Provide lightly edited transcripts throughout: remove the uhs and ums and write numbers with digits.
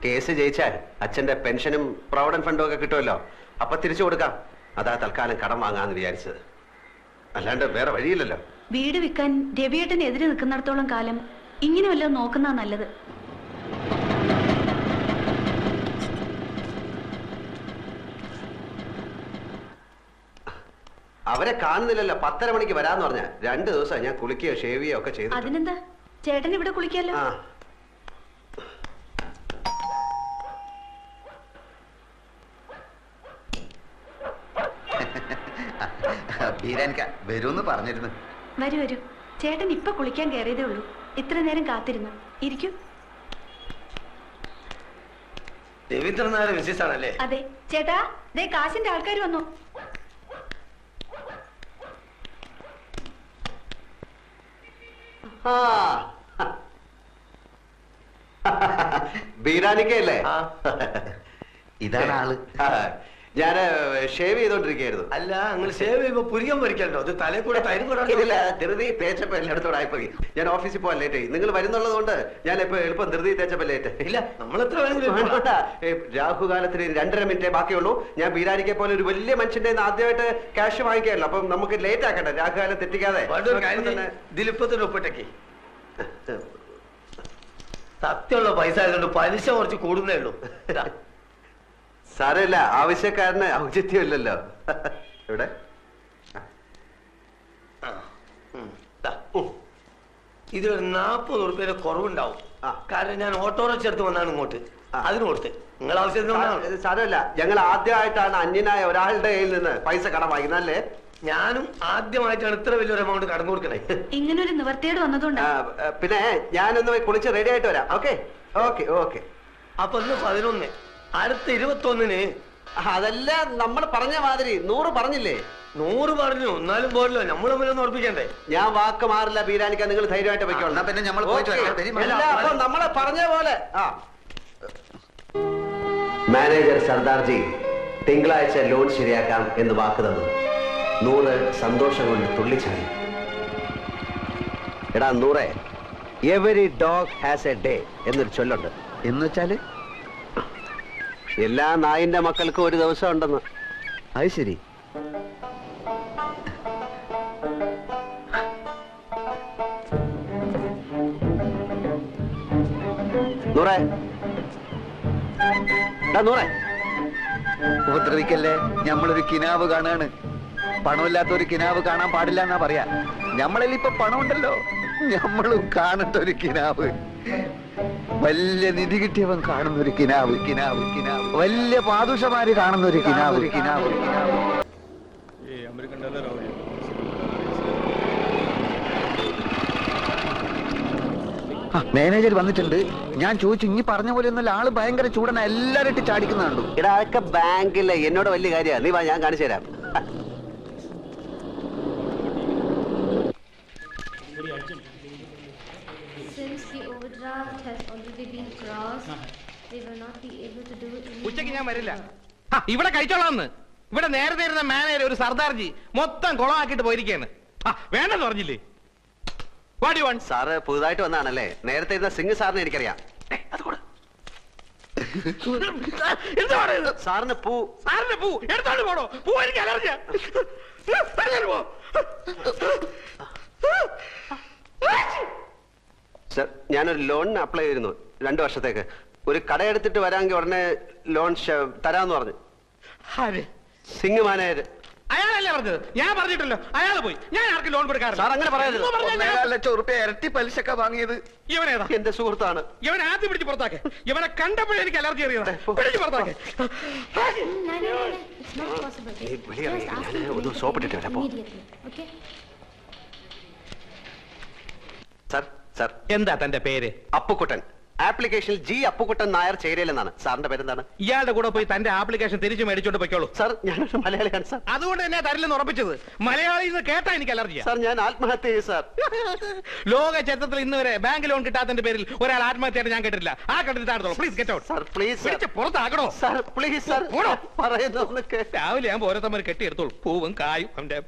Case ജയിച്ചാൽ അച്ഛന്റെ പെൻഷനും പ്രൊവിഡന്റ് ഫണ്ടും ഒക്കെ കിട്ടുമല്ലോ, അപ്പൊ തിരിച്ചു കൊടുക്കാം. അതാ തൽക്കാലം കടം വാങ്ങാന്ന് വിചാരിച്ചത്, അല്ലാണ്ട് വേറെ വഴിയില്ലല്ലോ. വീട് വിൽക്കാൻ രവിയേട്ടന് എതിരെ നിൽക്കുന്നിടത്തോളം കാലം ഇങ്ങനെ വല്ലതും നോക്കുന്ന നല്ലത്. അവരെ കാണുന്നില്ലല്ലോ. 10:30 മണിക്ക് വരാന്ന് പറഞ്ഞ 2 ദിവസം ഞാൻ കുളിക്കുകയോ ഷേവ് ചെയ്യുകയോ ഒക്കെ ചെയ്തു. അതിനെന്താ, ചേട്ടൻ ഇവിടെ കുളിക്കാലോ. വരൂന്ന് പറഞ്ഞിരുന്നു. വരൂ വരൂ, ചേട്ടൻ ഇപ്പൊ കുളിക്കാൻ കയറിയതേ ഉള്ളൂ. ഇത്ര നേരം കാത്തിരുന്നു. ഇരിക്കൂ. രവീന്ദ്രനാഥ് മിസ്സിസ് ആണല്ലേ? അതെ ചേട്ടാ, ദേ കാശിന്റെ ആൾക്കാർ വന്നു. ബീരാനിക്കല്ലേ? ഇതാണ് ആള്. ഞാന് ഷേവ് ചെയ്തോണ്ടിരിക്കുകയായിരുന്നു. അല്ല, നിങ്ങൾ ഷേവ് ചെയ്യുമ്പോ പുരികം വരിക്കണ്ടോ? അത് തലേ കൂടെ തൈരും കൂടെ ധൃതി തേച്ചപ്പോ എല്ലായിടത്തോടെ ആയിപ്പോയി. ഞാൻ ഓഫീസിൽ പോകാൻ ലേറ്റ് ആയി. നിങ്ങൾ വരുന്നുള്ളത് കൊണ്ട് ഞാൻ ഇപ്പൊ എളുപ്പം ധൃതി തേച്ചപ്പോ ലേറ്റ്. ഇല്ല, നമ്മളെത്ര രാഹുകാലത്തിന് 2.5 മിനിറ്റേ ബാക്കിയുള്ളൂ. ഞാൻ ബീരാനിക്കെ പോലെ ഒരു വലിയ മനുഷ്യന്റെ ആദ്യമായിട്ട് ക്യാഷ് വാങ്ങിക്കാമല്ലോ, അപ്പം നമുക്ക് ലേറ്റ് ആക്കട്ടെ, രാഹുകാലം തെറ്റിക്കാതെ. ഇതിലിപ്പോ തന്നെ ഒപ്പിട്ടേക്ക്. സത്യമുള്ള പൈസ ആയതുകൊണ്ട് പലിശ കുറച്ച് കൂടുന്നേ ഉള്ളൂ. സാരമില്ല, ആവശ്യക്കാരന് ഔചിത്യമില്ലല്ലോ. ഇവിടെ ഇതിലൊരു 40 ഉറുപ്പ്യയുടെ കുറവുണ്ടാവും. കാരണം ഞാൻ ഓട്ടോറിക്ഷ എടുത്ത് വന്നാണ് ഇങ്ങോട്ട്, അതിന് കൊടുത്ത്. നിങ്ങൾ ആവശ്യത്തിന് സാരമില്ല, ഞങ്ങൾ ആദ്യമായിട്ടാണ് അന്യനായ ഒരാളുടെ കയ്യിൽ നിന്ന് പൈസ കടം വാങ്ങിക്കുന്നല്ലേ. ഞാനും ആദ്യമായിട്ടാണ് ഇത്ര വലിയൊരു എമൗണ്ട് കടന്നു കൊടുക്കണേ. ഇങ്ങനൊരു നിവർത്തിയോട് വന്നതുകൊണ്ട്. പിന്നെ ഞാനൊന്ന് കുളിച്ച് റെഡി ആയിട്ട് വരാം. Okay okay okay. അപ്പൊ ഇന്ന് 11, അടുത്ത 21-ന്. അതെല്ലാം നമ്മൾ പറഞ്ഞ മാതിരി 100 പറഞ്ഞില്ലേ? 100 പറഞ്ഞു, എന്നാലും പോരല്ലോ, നമ്മൾ തമ്മിലൊന്നും ഉറപ്പിക്കണ്ടേ? ഞാൻ വാക്ക് മാറില്ല ബീരാനിക്ക, നിങ്ങൾ ധൈര്യമായിട്ട് വെക്കണം. പിന്നെ നമ്മൾ നമ്മളെ പറഞ്ഞ പോലെ. മാനേജർ സർദാർജി തിങ്കളാഴ്ച ലോൺ ശരിയാക്കാം എന്ന് വാക്ക് തന്നു. 100 സന്തോഷം കൊണ്ട് തുള്ളിച്ചാടി. എടാ 100, every dog has A day എന്നൊരു ചൊല്ലുണ്ട്. എന്ന് വെച്ചാല് എല്ലാ നായിന്റെ മക്കൾക്കും ഒരു ദിവസം ഉണ്ടെന്ന്. അത് ശരി. ഉപദ്രവിക്കല്ലേ, ഞമ്മളൊരു കിനാവ് കാണാണ്. പണമില്ലാത്ത ഒരു കിനാവ് കാണാൻ പാടില്ല എന്നാ പറയാ. ഞമ്മളിൽ ഇപ്പൊ പണമുണ്ടല്ലോ, ഞമ്മളും കാണട്ടെ ഒരു കിനാവ്. വലിയ നിധി കിട്ടിയവൻ കാണുന്ന ഒരു കിനാവ്, കിനാവ് കിനാവ്. വലിയ പാദുഷമാര് കാണുന്ന ഒരു കിനാവ്, കിനാവ് കിനാവ്. മാനേജർ വന്നിട്ടുണ്ട്. ഞാൻ ചോദിച്ചു, ഇനി പറഞ്ഞ പോലെ ഒന്നല്ല, ആള് ഭയങ്കര ചൂടന, എല്ലാരും ഇട്ട് ചാടിക്കുന്ന കണ്ടു. എടാ അതൊക്കെ ബാങ്കിലെ എന്നോട് വലിയ കാര്യമാണ്. നീ വാ, ഞാൻ കാണിച്ചു തരാം. ഉച്ചക്ക് ഞാൻ വരില്ല, ഇവിടെ കഴിച്ചോളാന്ന്. ഇവിടെ നേരത്തെ ഇരുന്ന മാനേജർ ഒരു സർദാർജി മൊത്തം കുളമാക്കിട്ട് പോയിരിക്കാണ്. വേണ്ടെന്ന് പറഞ്ഞില്ലേ? സാറ് പുതുതായിട്ട് വന്നാണല്ലേ? നേരത്തെ ഇരുന്ന സിംഗ് സാറിനെ എനിക്കറിയാം. സാറിന് പൂ എടുത്തോണ്ട് പോണോ? പൂ എനിക്ക് അലർജിയാ. സർ, ഞാനൊരു ലോണിന് അപ്ലൈ ചെയ്തിരുന്നു 2 വർഷത്തേക്ക്. ഒരു കടയെടുത്തിട്ട് വരാമെങ്കിൽ ഉടനെ ലോൺ തരാന്ന് പറഞ്ഞു. സിംഗ് മാനേജർ. അയാളല്ലേ പറഞ്ഞത്? ഞാൻ പറഞ്ഞിട്ടല്ലോ, അയാൾ പോയി. ഞാൻ ആർക്കും ലോൺ കൊടുക്കാറില്ല. സാർ അങ്ങനെ പറയരുത്. 1.5 ലക്ഷം റുപ്യ ഇരട്ടി പലിശക്ക വാങ്ങിയത് ഇവനേതാ? എന്റെ സുഹൃത്താണ്. ഇവനെ ആദ്യം പിടിച്ച് പുറത്താക്കെ. ഇവനെ കണ്ടപ്പോഴേ എനിക്ക് അലർജി അറിയാം. പിടിച്ച് പുറത്താക്കെ. ഒന്ന് സോപ്പിട്ടിട്ട് വരാം. സാർ, സാർ, എന്താ തന്റെ പേര്? അപ്പുക്കുട്ടൻ. ആപ്ലിക്കേഷനിൽ ജി അപ്പുക്കുട്ടൻ നായർ ചേരിയിലെന്നാണ്. സാറിന്റെ പേരെന്താണ്? ഇയാളുടെ കൂടെ പോയി തന്റെ ആപ്ലിക്കേഷൻ തിരിച്ചു മേടിച്ചോണ്ട് പോയിക്കോളൂ. സാർ, ഞാനൊരു മലയാളിയാണ് സാർ. അതുകൊണ്ട് തന്നെ തരില്ലെന്ന് ഉറപ്പിച്ചത്. മലയാളിയിൽ നിന്ന് കേട്ടാ എനിക്ക് അലർജിയാ. സാർ, ഞാൻ ആത്മഹത്യ ചെയ്യും സാർ. ലോക ചരിത്രത്തിൽ ഇന്ന് വരെ ബാങ്ക് ലോൺ കിട്ടാത്തതിന്റെ പേരിൽ ഒരാൾ ആത്മഹത്യയായിട്ട് ഞാൻ കേട്ടില്ല. ആ കണ്ടിട്ട് please get out. Sir please, പുറത്താക്കണോ സാർ? പ്ലീസ് സാർ, പറയുന്നൊക്കെ. രാവിലെ ഞാൻ ഓരോരുത്തമ്മ കെട്ടിയെടുത്തോളൂ, പൂവും കായും അവന്റെ.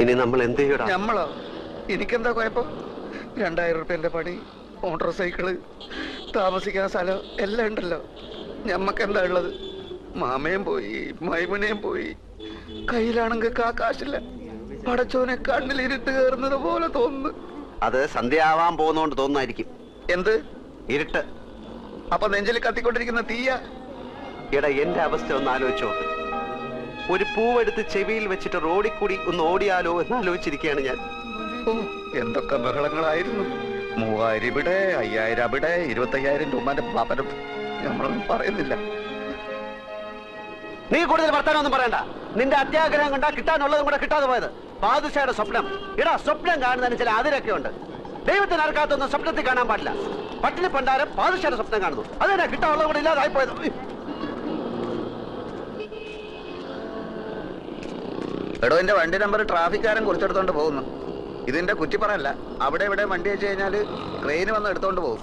ഇനി നമ്മൾ എന്ത് ചെയ്യണം? നമ്മളോ? എനിക്കെന്താ കുഴപ്പം? 2000 റുപ്യന്റെ പണി മോട്ടോർ സൈക്കിള്, താമസിക്കാൻ സ്ഥലം എല്ലാം ഉണ്ടല്ലോ. ഞമ്മക്ക് എന്താ ഉള്ളത്? മാമയും പോയി, മൈമുനയും പോയി. കയ്യിലാണെങ്കിൽ കാശില്ല. പടച്ചോനെ കണ്ണിലിരുട്ട് കയറുന്നത് പോലെ തോന്നുന്നു. അത് സന്ധ്യയാവാൻ പോകുന്നോണ്ട് തോന്നുന്നായിരിക്കും. എന്ത് ഇരുട്ട്? അപ്പൊ നെഞ്ചിൽ കത്തിക്കൊണ്ടിരിക്കുന്ന തീയ. എടാ, എന്റെ അവസ്ഥ ഒന്ന് ആലോചിച്ചോ. ഒരു പൂവെടുത്ത് ചെവിയിൽ വെച്ചിട്ട് റോഡിൽ കൂടി ഒന്ന് ഓടിയാലോ എന്ന് ആലോചിച്ചിരിക്കുകയാണ് ഞാൻ. ഓ, എന്തൊക്കെ ബഹളങ്ങളായിരുന്നു. 3000 ഇവിടെ, 5000 അവിടെ, 25,000 രൂപന്റെ പാപ്പനും നമ്മളൊന്നും പറയുന്നില്ല. നീ കൂടുതൽ വർത്താനൊന്നും പറയണ്ട. നിന്റെ അത്യാഗ്രഹം കണ്ടാ കിട്ടാനുള്ളതും കൂടെ കിട്ടാതെ പോയത്. ബാദുഷയുടെ സ്വപ്നം. എടാ, സ്വപ്നം കാണുന്നതിന് ചില അതിരൊക്കെ ഉണ്ട്. ദൈവത്തിന് ആർക്കാത്തൊന്നും സ്വപ്നത്തിൽ കാണാൻ പാടില്ല. പട്ടിണി പണ്ടാരം ബാദുഷയുടെ സ്വപ്നം കാണുന്നു. അതെന്നാ കിട്ടാനുള്ളത് കൂടെ ഇല്ലാതായി പോയത്. എടോ, എന്റെ വണ്ടി നമ്പർ ട്രാഫിക്കാരൻ കുറിച്ചെടുത്തോണ്ട് പോകുന്നു. ഇതിന്റെ കുറ്റി പറയല്ല. അവിടെ ഇവിടെ വണ്ടി വെച്ച് കഴിഞ്ഞാല് ട്രെയിൻ വന്ന് എടുത്തോണ്ട് പോകും.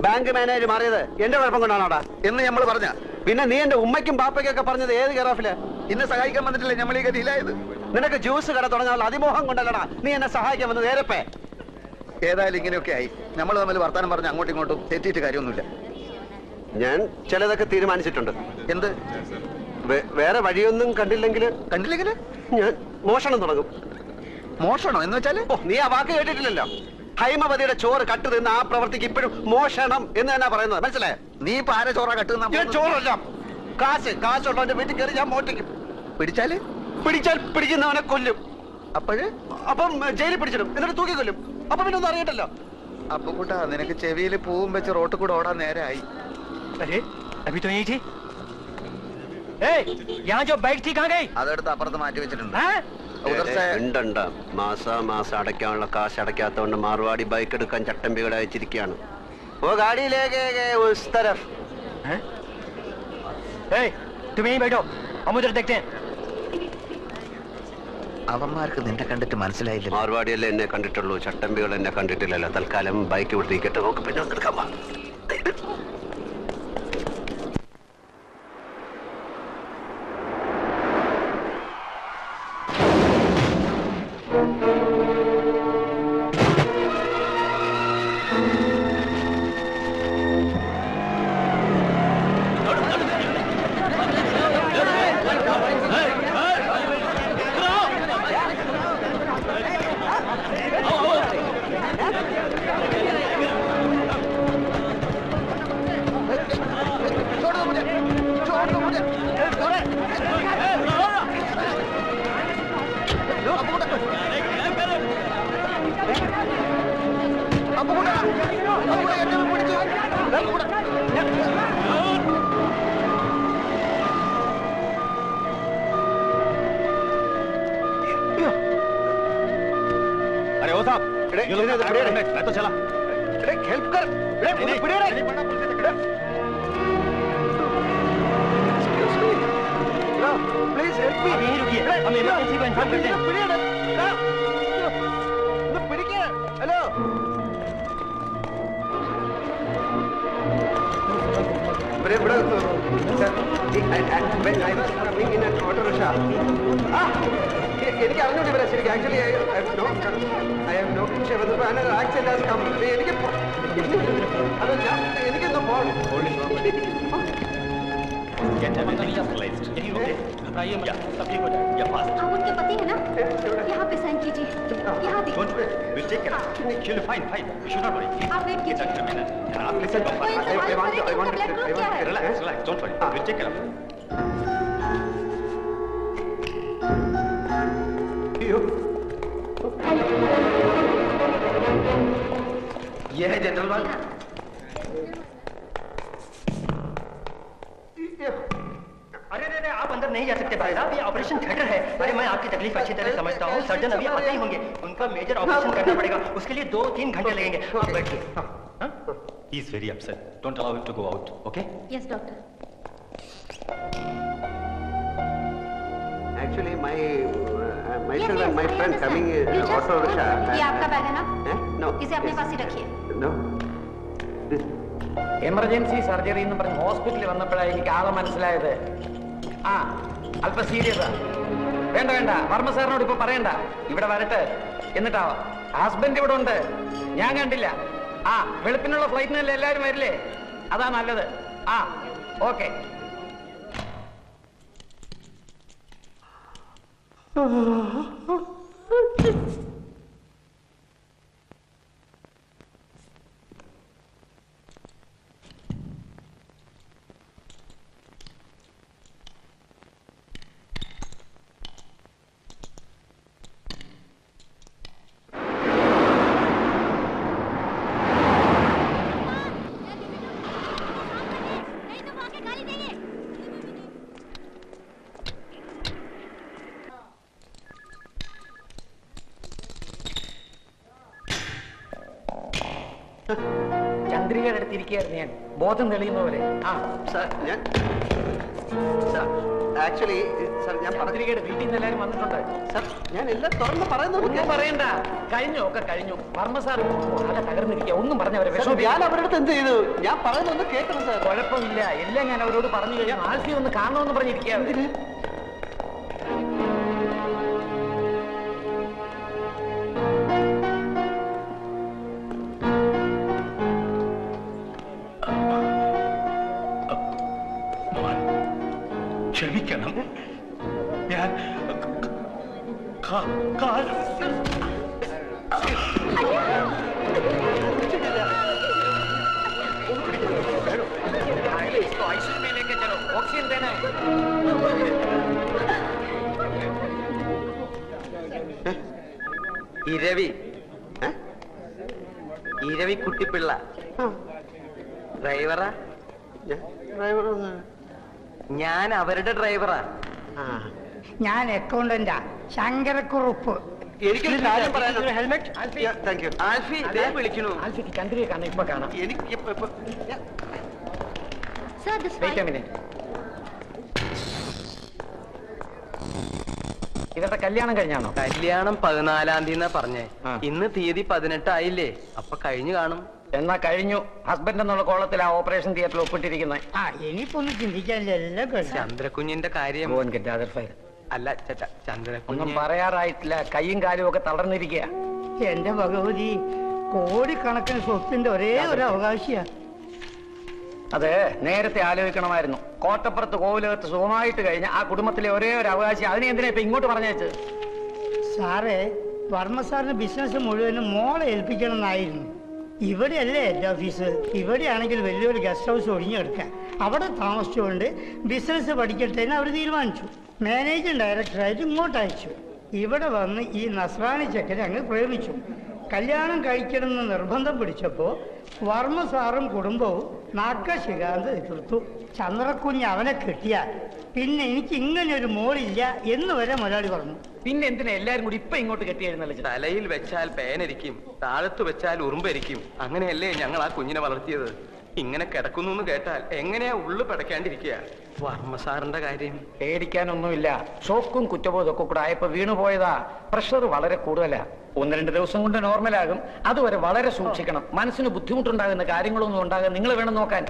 ബാങ്ക് മാനേജർ മാറിയത് എന്റെ കുഴപ്പം കൊണ്ടാണോടാ എന്ന് നമ്മൾ പറഞ്ഞ. പിന്നെ നീ എന്റെ ഉമ്മയ്ക്കും പാപ്പയ്ക്കൊക്കെ പറഞ്ഞത് ഏത് കെയറോഫില്? ഇന്നെ സഹായിക്കാൻ വന്നിട്ടില്ല നമ്മൾ ഈ ഗതിയിലായത്. നിനക്ക് ജ്യൂസ് കട തുടങ്ങാനുള്ള അതിമോഹം കൊണ്ടല്ലടാ നീ എന്നെ സഹായിക്കാൻ വന്നത്. നേരപ്പേ ഏതായാലും ഇങ്ങനെയൊക്കെ ആയി. നമ്മൾ തമ്മിൽ വർത്താനം പറഞ്ഞ് അങ്ങോട്ടും ഇങ്ങോട്ടും തെറ്റിയിട്ട് കാര്യമൊന്നുമില്ല. ഞാൻ ചിലതൊക്കെ തീരുമാനിച്ചിട്ടുണ്ട്. എന്ത്? വേറെ വഴിയൊന്നും കണ്ടില്ലെങ്കിൽ ഞാൻ മോഷണം തുടങ്ങും. മോഷണോ എന്ന് വെച്ചാല്? ഓ, നീ ആ വാക്ക് കേട്ടിട്ടില്ലല്ലോ. ഹൈമവതിയുടെ ചോറ് കട്ട് തിന്ന ആ പ്രവർത്തിക്ക് ഇപ്പോഴും മോഷണം എന്ന് തന്നെ പറയുന്നത്. മനസ്സിലായോ? നീ ഇപ്പൊ ആരെ ചോറ കട്ടുന്ന? ചോറല്ല, കാശുള്ളവന്റെ വീട്ടിൽ കയറി ഞാൻ മോട്ടിക്കും. പിടിച്ചാൽ പിടിക്കുന്നവനെ കൊല്ലും. അപ്പം ജയിലിൽ പിടിച്ചിടും, എന്നിട്ട് തൂക്കി കൊല്ലും. അപ്പൊ പിന്നെ ഒന്നും അറിയട്ടല്ലോ. അപ്പൊ കൂട്ടാ, നിനക്ക് ചെവിയിൽ പൂവും വെച്ച് റോട്ടിൽ കൂടെ ഓടാൻ നേരമായി. അതെടുത്ത് അപ്പുറത്ത് മാറ്റി വെച്ചിട്ടുണ്ട്. മാസം അടയ്ക്കാനുള്ള കാശ് അടയ്ക്കാത്തോണ്ട് മാർവാടി ബൈക്ക് എടുക്കാൻ ചട്ടമ്പികളെ അയച്ചിരിക്കുകയാണ്. ഓ ഗാഡിയിലേക്ക് അവന്മാർക്ക് നിന്നെ കണ്ടിട്ട് മനസ്സിലായില്ല. മാർവാടിയല്ലേ എന്നെ കണ്ടിട്ടുള്ളൂ, ചട്ടമ്പികൾ എന്നെ കണ്ടിട്ടില്ലല്ലോ. തൽക്കാലം ബൈക്ക് വിട്ടിരിക്കട്ടെ, നോക്ക് പിന്നെ എടുക്കാൻ. मैं तो चला। हेल्प कर, प्लीज हेल्प मी। अभी रुकिए, हम इमरजेंसी को इन्फॉर्म करते हैं। हेलो, എനിക്ക് അറിഞ്ഞൂടി വരാം ശരിക്കും. Actually I have no accident has come. എനിക്കെന്തോ പോകണം. आप उनके पति है ना? यहाँ पे साइन कीजिए. यहाँ देखिए. आप वेट कीजिए. ये है जनरल वार्ड. अरे आप अंदर नहीं जा सकते भाई साहब, ये ऑपरेशन थिएटर है. अरे मैं आपकी तकलीफ अच्छी तरह समझता हूँ. सर्जन अभी आते ही होंगे. उनका मेजर ऑपरेशन करना पड़ेगा. उसके लिए 2-3 घंटे लगेंगे. आप बैठिए. He is very upset. Don't allow him to go out. Okay? Yes, doctor. Actually, myself Yes, and my I friend understand. coming You just auto hold. rickshaw. ये आपका बैग है ना? No. इसे अपने पास ही रखिए. No. എമർജൻസി സർജറി എന്ന് പറഞ്ഞ് ഹോസ്പിറ്റലിൽ വന്നപ്പോഴാണ് എനിക്ക് ആളെ മനസ്സിലായത്. ആ, അല്പം സീരിയസാ. വേണ്ട വേണ്ട, വർമ്മ സാറിനോട് ഇപ്പൊ പറയണ്ട. ഇവിടെ വരട്ടെ, എന്നിട്ടാവാം. ഹസ്ബൻഡ് ഇവിടെ ഉണ്ട്, ഞാൻ കണ്ടില്ല. ആ, വെളുപ്പിനുള്ള ഫ്ലൈറ്റിനല്ലേ എല്ലാവരും വരില്ലേ? അതാ നല്ലത്. ആ, ഓക്കെ. ചന്ദ്രികയുടെ അടുത്തിരിക്കുകയായിരുന്നു ഞാൻ, ബോധം തെളിയുന്നവരെ. ആ സാർ, ഞാൻ ആക്ച്വലി സാർ ഞാൻ ചന്ദ്രികയുടെ വീട്ടിൽ നിന്ന് എല്ലാവരും വന്നിട്ടുണ്ട്. സാർ, ഞാൻ എല്ലാം തുറന്ന് പറയുന്നു. ഒന്നും പറയണ്ട, കഴിഞ്ഞു, ഒക്കെ കഴിഞ്ഞു. വർമ്മ സാർ ആകെ തകർന്നിരിക്കുക. ഒന്നും പറഞ്ഞവരെ ഞാൻ അവരുടെ അടുത്ത് എന്ത് ചെയ്തു? ഞാൻ പറയുന്നൊന്ന് കേൾക്കണം സാർ. കുഴപ്പമില്ല, എല്ലാം ഞാൻ അവരോട് പറഞ്ഞു കഴിഞ്ഞു. ആൽഫി ഒന്ന് കാണണമെന്ന് പറഞ്ഞിരിക്കുക. ക്ഷമിക്കണം, ഞാൻ ഓക്സിജൻ തന്നെ. ഇരവി ഇരവി കുട്ടിപ്പിള്ള ഡ്രൈവറാ? ഞാൻ അവരുടെ ഡ്രൈവറാ. ഞാൻ അക്കൗണ്ടന്റാ, ശങ്കരക്കുറുപ്പ്. എനിക്കൊരു കാര്യം പറയാനുണ്ട്. ഹെൽമെറ്റ്. Thank you. ആൽഫി വിളിക്കണു. ആൽഫിക്ക് ചന്ദ്രിയെ കാണാം, ഇപ്പൊ കാണാം. എനിക്ക് Sir, this wait a file. Minute. ഇവരുടെ കല്യാണം കഴിഞ്ഞാണോ? കല്യാണം 14-ാം തീയതി പറഞ്ഞേ. ആ. ഇന്ന് തീയതി 18 ആയില്ലേ? അപ്പൊ കഴിഞ്ഞു കാണും. എന്നാ കഴിഞ്ഞു. ഹസ്ബൻഡ് എന്നുള്ള കോളത്തിൽ ആ ഓപ്പറേഷൻ തിയേറ്ററിൽ ഒപ്പിട്ടിരിക്കുന്നത്. ആ, ഇനിയിപ്പോ ഒന്നും ചിന്തിക്കാനില്ല, എല്ലാം കഴിഞ്ഞു. ചന്ദ്രകുഞ്ഞിന്റെ കാര്യം അല്ല ചേട്ടാ, ഒന്നും ചന്ദ്രകുഞ്ഞ് പറയാറായിട്ടില്ല. കൈയും കാലും ഒക്കെ തളർന്നിരിക്കുക. എന്റെ ഭഗവതി, കോടിക്കണക്കിന് സ്വത്തിന്റെ ഒരേ ഒരു അവകാശിയാ. അത് നേരത്തെ ആലോചിക്കണമായിരുന്നു. കോട്ടപ്പുറത്ത് കോവിലകത്ത് സുഖമായിട്ട് കഴിഞ്ഞ ആ കുടുംബത്തിലെ ഒരേ ഒരു അവകാശി, അതിനെ എന്തിനാ ഇപ്പൊ ഇങ്ങോട്ട് പറഞ്ഞേച്ചത്? സാറേ, വർമ്മ സാറിന് ബിസിനസ് മുഴുവനും മോളെ ഏൽപ്പിക്കണം എന്നായിരുന്നു. ഇവിടെയല്ലേ എൻ്റെ ഓഫീസ്. ഇവിടെയാണെങ്കിൽ വലിയൊരു ഗസ്റ്റ് ഹൗസ് ഒഴിഞ്ഞെടുക്കാൻ, അവിടെ താമസിച്ചുകൊണ്ട് ബിസിനസ് പഠിക്കട്ടെ എന്ന് അവർ തീരുമാനിച്ചു. മാനേജിംഗ് ഡയറക്ടറായിട്ട് ഇങ്ങോട്ട് അയച്ചു. ഇവിടെ വന്ന് ഈ നസ്രാണി ചെക്കനെ അങ്ങ് പ്രേമിച്ചു. കല്യാണം കഴിക്കണമെന്ന് നിർബന്ധം പിടിച്ചപ്പോൾ വർമ്മ സാറും കുടുംബവും നാക്കശികാന്ത് എതിർത്തു. ചന്ദ്രക്കുഞ്ഞ് അവനെ കെട്ടിയാൽ പിന്നെ എനിക്ക് ഇങ്ങനെ ഒരു മോളില്ല എന്ന് വരെ മുതലാളി പറഞ്ഞു. പിന്നെ എന്തിനാ എല്ലാരും കൂടി ഇപ്പൊ ഇങ്ങോട്ട് കെട്ടിയായിരുന്നല്ലോ? തലയിൽ വെച്ചാൽ പേനരിക്കും, താഴത്ത് വെച്ചാൽ ഉറുമ്പരിക്കും. അങ്ങനെയല്ലേ ഞങ്ങൾ ആ കുഞ്ഞിനെ വളർത്തിയത്. ഇങ്ങനെ കിടക്കുന്നു എന്ന് കേട്ടാൽ എങ്ങനെയാ ഉള്ളു പടയ്ക്കാണ്ടിരിക്കുക? വർമ്മ സാറിന്റെ കാര്യം പേടിക്കാനൊന്നുമില്ല. ഷോക്കും കുറ്റബോധവും ഒക്കെ കൂടെ ആയപ്പോ വീണുപോയതാ. പ്രഷർ വളരെ കൂടുതലാ. 1-2 ദിവസം കൊണ്ട് നോർമലാകും. അതുവരെ വളരെ സൂക്ഷിക്കണം. മനസ്സിന് ബുദ്ധിമുട്ടുണ്ടാകുന്ന കാര്യങ്ങളൊന്നും ഉണ്ടാകാൻ നിങ്ങൾ വേണം നോക്കാൻ.